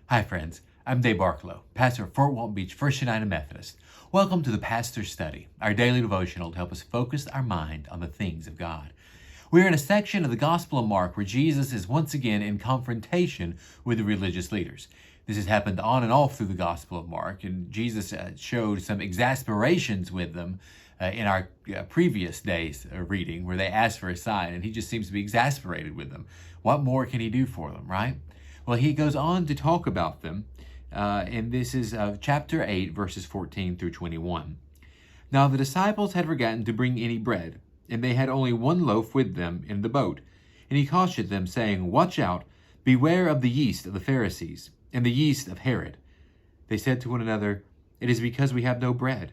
Hi friends, I'm Dave Barklow, pastor of Fort Walton Beach First United Methodist. Welcome to the Pastor's Study, our daily devotional to help us focus our mind on the things of God. We're in a section of the Gospel of Mark where Jesus is once again in confrontation with the religious leaders. This has happened on and off through the Gospel of Mark, and Jesus showed some exasperations with them in our previous day's reading where they asked for a sign, and he just seems to be exasperated with them. What more can he do for them, right? Well, he goes on to talk about them, and this is chapter 8, verses 14 through 21. Now the disciples had forgotten to bring any bread, and they had only one loaf with them in the boat. And he cautioned them, saying, "Watch out, beware of the yeast of the Pharisees, and the yeast of Herod." They said to one another, "It is because we have no bread."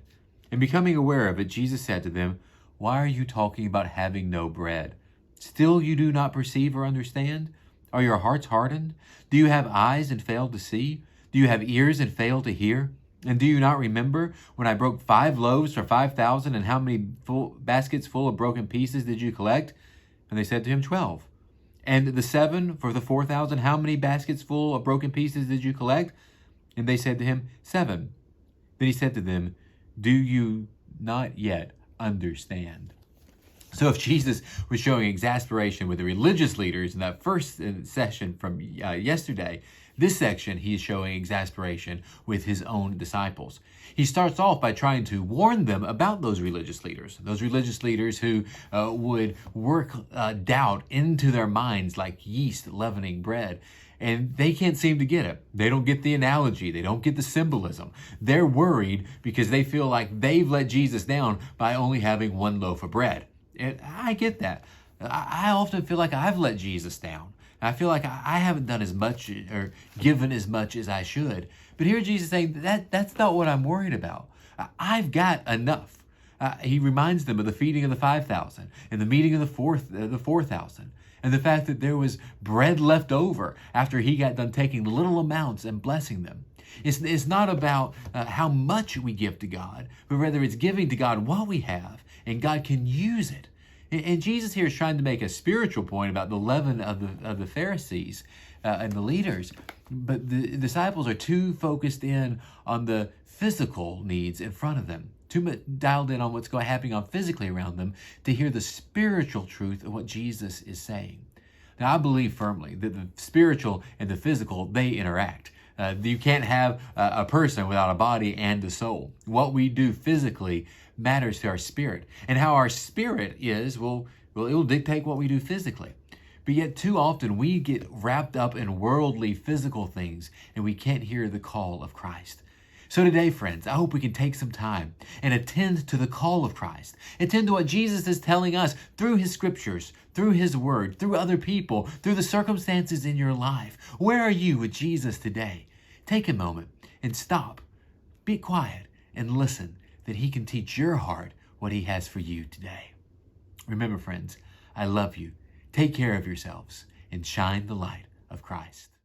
And becoming aware of it, Jesus said to them, "Why are you talking about having no bread? Still you do not perceive or understand? Are your hearts hardened? Do you have eyes and fail to see? Do you have ears and fail to hear? And do you not remember when I broke 5 loaves for 5,000, and how many baskets full of broken pieces did you collect?" And they said to him, 12. "And the 7 for the 4,000, how many baskets full of broken pieces did you collect?" And they said to him, 7. Then he said to them, "Do you not yet understand?" So if Jesus was showing exasperation with the religious leaders in that first session from yesterday, this section he is showing exasperation with his own disciples. He starts off by trying to warn them about those religious leaders who would work doubt into their minds like yeast leavening bread. And they can't seem to get it. They don't get the analogy. They don't get the symbolism. They're worried because they feel like they've let Jesus down by only having one loaf of bread. And I get that. I often feel like I've let Jesus down. I feel like I haven't done as much or given as much as I should. But here Jesus is saying that's not what I'm worried about. I've got enough. He reminds them of the feeding of the 5,000 and the meeting of the 4,000. And the fact that there was bread left over after he got done taking little amounts and blessing them. It's not about how much we give to God, but rather it's giving to God what we have, and God can use it. And Jesus here is trying to make a spiritual point about the leaven of the Pharisees and the leaders, but the disciples are too focused in on the physical needs in front of them, too much dialed in on what's happening on physically around them to hear the spiritual truth of what Jesus is saying. Now, I believe firmly that the spiritual and the physical, they interact. You can't have a person without a body and a soul. What we do physically matters to our spirit. And how our spirit is, well, it will dictate what we do physically. But yet too often we get wrapped up in worldly physical things and we can't hear the call of Christ. So today, friends, I hope we can take some time and attend to the call of Christ. Attend to what Jesus is telling us through his scriptures, through his word, through other people, through the circumstances in your life. Where are you with Jesus today? Take a moment and stop. Be quiet and listen that he can teach your heart what he has for you today. Remember, friends, I love you. Take care of yourselves and shine the light of Christ.